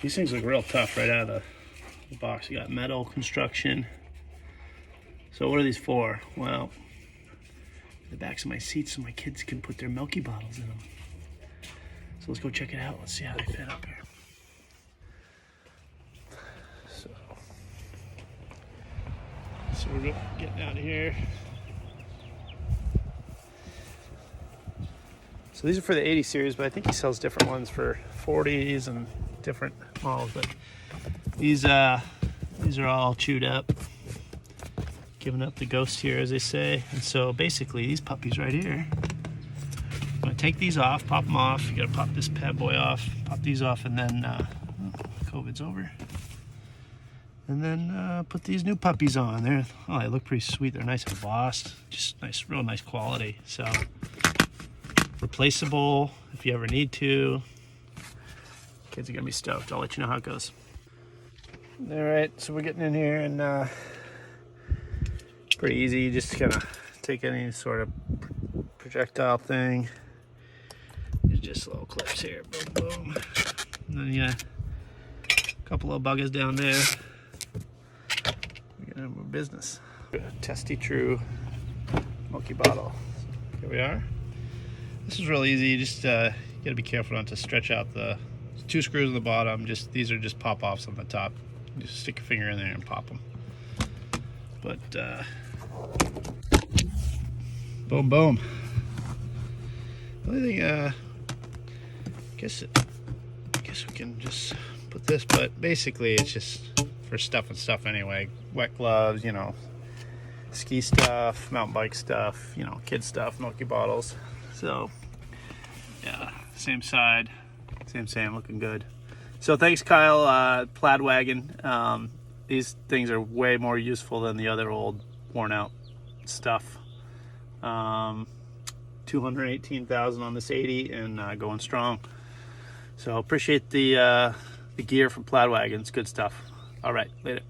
These things look real tough right out of the box. You got metal construction. So what are these for? Well, the backs of my seats so my kids can put their milky bottles in them. So let's go check it out. Let's see how they fit up here. So we're getting out of here. So these are for the 80 series, but I think he sells different ones for 40s and different models. But these are all chewed up, giving up the ghost here, as they say. And so basically, these puppies right here, I'm gonna take these off, pop them off. You gotta pop this bad boy off, pop these off, and then COVID's over. And then put these new puppies on. They look pretty sweet. They're nice and embossed, just nice, real nice quality. So replaceable if you ever need to. Kids are gonna be stoked. I'll let you know how it goes. All right, so we're getting in here, and pretty easy. You just kind of take any sort of projectile thing. There's just little clips here, boom, boom. And then you got a couple little buggers down there. We're gonna have more business. Testy True milky bottle. Here we are. This is real easy. You just you gotta be careful not to stretch out the 2 screws on the bottom. These are just pop-offs on the top. You just stick your finger in there and pop them. But boom, boom. The only thing, I guess we can just put this, but basically it's just for stuff and stuff anyway. Wet gloves, you know, ski stuff, mountain bike stuff, you know, kid stuff, milky bottles. So yeah, same side, same, looking good. So thanks, Kyle. Plaid wagon. These things are way more useful than the other old worn out stuff. 218,000 on this 80 and going strong. So appreciate the gear from Plaid Wagon. It's good stuff. All right, later.